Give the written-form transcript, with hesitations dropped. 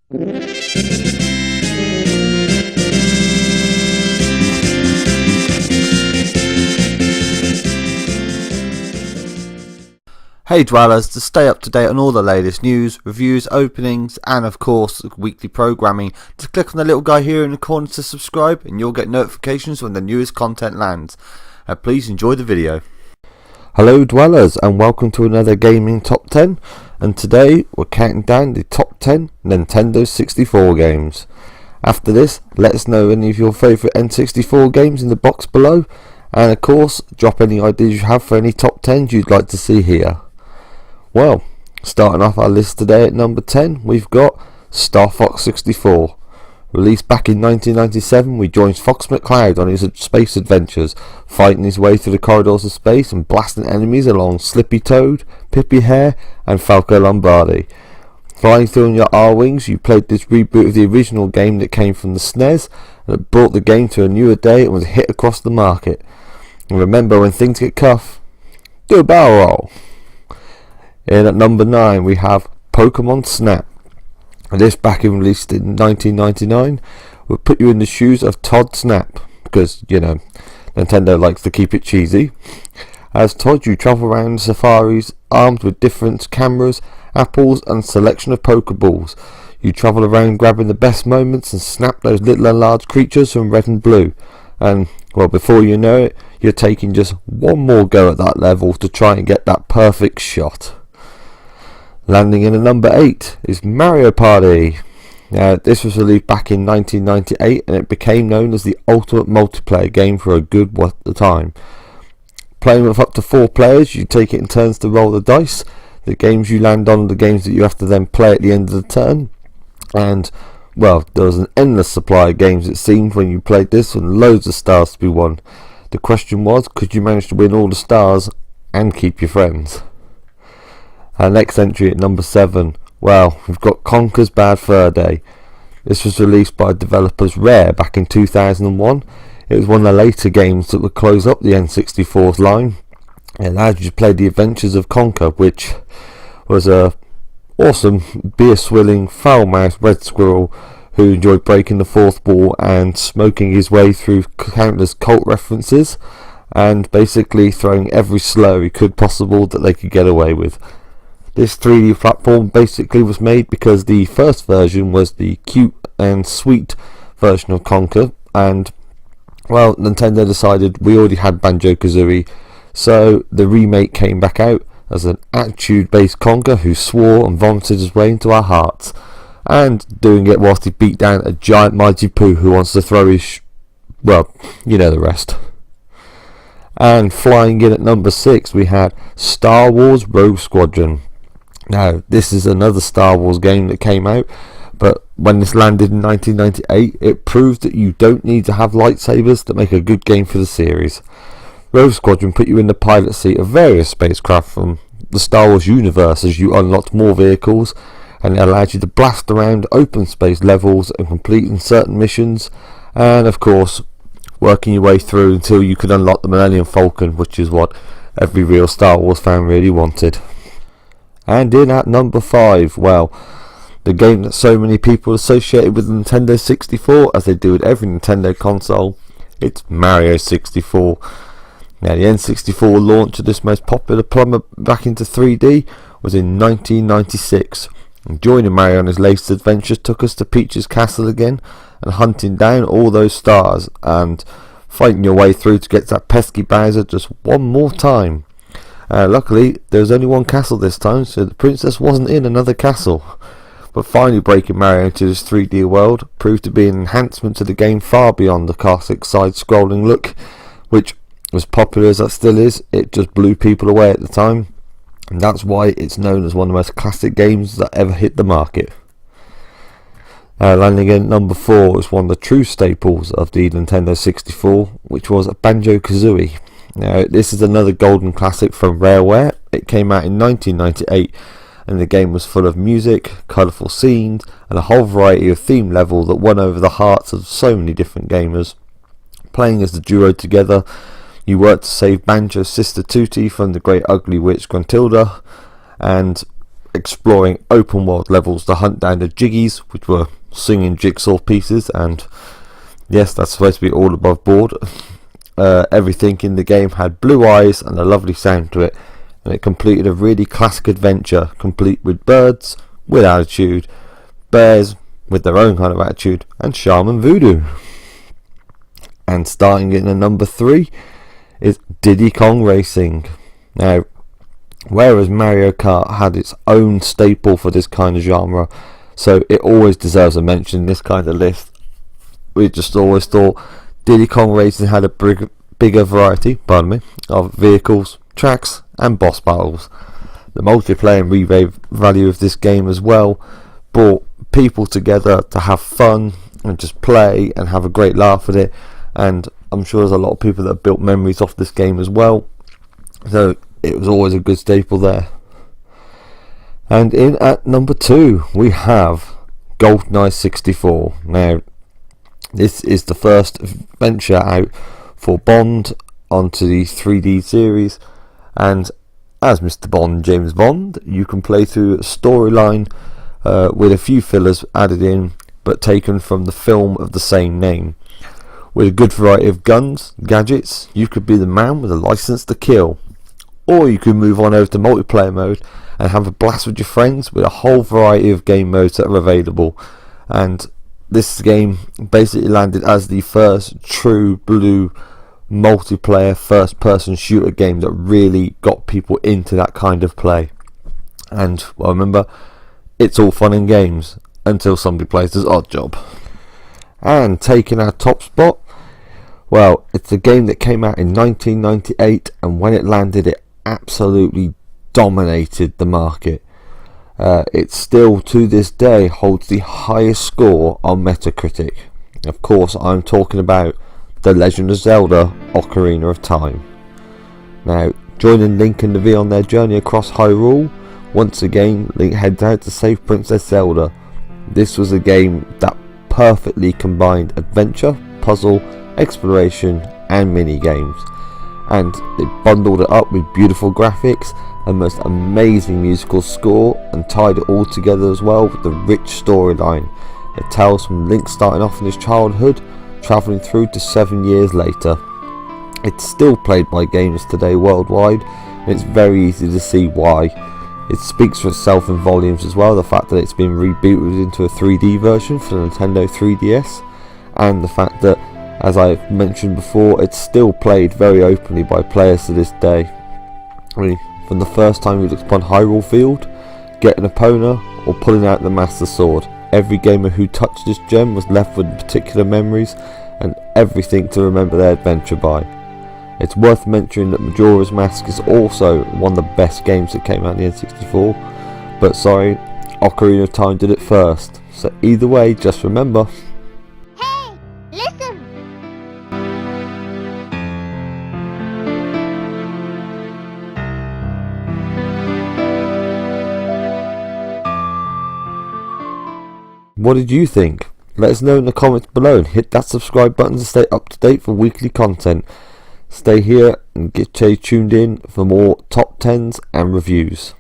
Hey Dwellers, to stay up to date on all the latest news, reviews, openings and of course weekly programming, just click on the little guy here in the corner to subscribe and you'll get notifications when the newest content lands. Please enjoy the video. Hello Dwellers and welcome to another gaming top 10, and today we're counting down the top 10 Nintendo 64 games. After this, let us know any of your favourite N64 games in the box below, and of course drop any ideas you have for any top 10s you'd like to see here. Well, starting off our list today at number 10, we've got Star Fox 64. Released back in 1997, we joins Fox McCloud on his space adventures, fighting his way through the corridors of space and blasting enemies along Slippy Toad, Pippy Hare and Falco Lombardi. Flying through on your R-Wings, you played this reboot of the original game that came from the SNES, and it brought the game to a newer day and was a hit across the market. And remember, when things get tough, do a barrel roll. In at number 9 we have Pokemon Snap. This, back in released in 1999, will put you in the shoes of Todd Snap, because, you know, Nintendo likes to keep it cheesy. As Todd, you travel around safaris armed with different cameras, apples and a selection of Pokeballs. You travel around grabbing the best moments and snap those little and large creatures from red and blue. And, well, before you know it, you're taking just one more go at that level to try and get that perfect shot. Landing in at number 8 is Mario Party. Now, this was released back in 1998 and it became known as the ultimate multiplayer game for a good time. Playing with up to 4 players, you take it in turns to roll the dice. The games you land on are the games that you have to then play at the end of the turn. And, well, there was an endless supply of games it seemed when you played this, and loads of stars to be won. The question was, could you manage to win all the stars and keep your friends? Our next entry at number 7, well, we've got Conkers Bad Fur Day. This was released by developers Rare back in 2001. It was one of the later games that would close up the N64's line. It allowed you to play the adventures of Conker, which was a awesome, beer-swilling, foul-mouthed red squirrel who enjoyed breaking the fourth wall and smoking his way through countless cult references and basically throwing every slur he could possible that they could get away with. This 3D platform basically was made because the first version was the cute and sweet version of Conker, and, well, Nintendo decided we already had Banjo Kazooie, so the remake came back out as an attitude-based Conker who swore and vomited his way into our hearts, and doing it whilst he beat down a giant mighty poo who wants to throw his well, you know the rest. And flying in at number 6 we had Star Wars Rogue Squadron. Now, this is another Star Wars game that came out, but when this landed in 1998, it proved that you don't need to have lightsabers to make a good game for the series. Rogue Squadron put you in the pilot seat of various spacecraft from the Star Wars universe as you unlocked more vehicles, and it allowed you to blast around open space levels and completing certain missions, and of course, working your way through until you could unlock the Millennium Falcon, which is what every real Star Wars fan really wanted. And in at number 5, well, the game that so many people associated with the Nintendo 64, as they do with every Nintendo console, it's Mario 64. Now, the N64 launch of this most popular plumber back into 3D was in 1996. And joining Mario on his latest adventures took us to Peach's castle again, and hunting down all those stars, and fighting your way through to get that pesky Bowser just one more time. Luckily, there was only one castle this time, so the princess wasn't in another castle. But finally breaking Mario into this 3D world proved to be an enhancement to the game far beyond the classic side-scrolling look, which, as popular as that still is, it just blew people away at the time, and that's why it's known as one of the most classic games that ever hit the market. Landing in at number 4 is one of the true staples of the Nintendo 64, which was Banjo Kazooie. Now, this is another golden classic from Rareware. It came out in 1998, and the game was full of music, colourful scenes, and a whole variety of theme level that won over the hearts of so many different gamers. Playing as the duo together, you worked to save Banjo's sister Tooty from the great ugly witch Gruntilda, and exploring open world levels to hunt down the jiggies, which were singing jigsaw pieces, and yes, that's supposed to be all above board. Everything in the game had blue eyes and a lovely sound to it, and it completed a really classic adventure, complete with birds with attitude, bears with their own kind of attitude, and charm and voodoo. And starting in at number 3 is Diddy Kong Racing. Now, whereas Mario Kart had its own staple for this kind of genre, so it always deserves a mention in this kind of list, we just always thought Diddy Kong Racing had a bigger variety, of vehicles, tracks and boss battles. The multiplayer and rebate value of this game as well brought people together to have fun and just play and have a great laugh at it, and I'm sure there's a lot of people that built memories off this game as well, so it was always a good staple there. And in at number 2 we have Goldeneye 64. Now, this is the first venture out for Bond onto the 3D series, and as Mr. Bond, James Bond, you can play through a storyline with a few fillers added in, but taken from the film of the same name. With a good variety of guns, gadgets, you could be the man with a license to kill, or you could move on over to multiplayer mode and have a blast with your friends with a whole variety of game modes that are available. And this game basically landed as the first true blue multiplayer first person shooter game that really got people into that kind of play. And well, remember, it's all fun and games until somebody plays this odd job. And taking our top spot, well, it's a game that came out in 1998, and when it landed it absolutely dominated the market. It still to this day holds the highest score on Metacritic. Of course, I'm talking about The Legend of Zelda: Ocarina of Time. Now, joining Link and the V on their journey across Hyrule, once again Link heads out to save Princess Zelda. This was a game that perfectly combined adventure, puzzle, exploration and mini games, and they bundled it up with beautiful graphics and most amazing musical score, and tied it all together as well with the rich storyline. It tells from Link starting off in his childhood, travelling through to 7 years later. It's still played by gamers today worldwide, and it's very easy to see why. It speaks for itself in volumes as well, the fact that it's been rebooted into a 3D version for the Nintendo 3DS, and the fact that, as I've mentioned before, it's still played very openly by players to this day. I mean, from the first time you looked upon Hyrule Field, getting a Epona, or pulling out the Master Sword, every gamer who touched this gem was left with particular memories and everything to remember their adventure by. It's worth mentioning that Majora's Mask is also one of the best games that came out in the N64, but sorry, Ocarina of Time did it first, so either way, just remember. Hey, listen! What did you think? Let us know in the comments below, and hit that subscribe button to stay up to date for weekly content. Stay here and stay tuned in for more top 10s and reviews.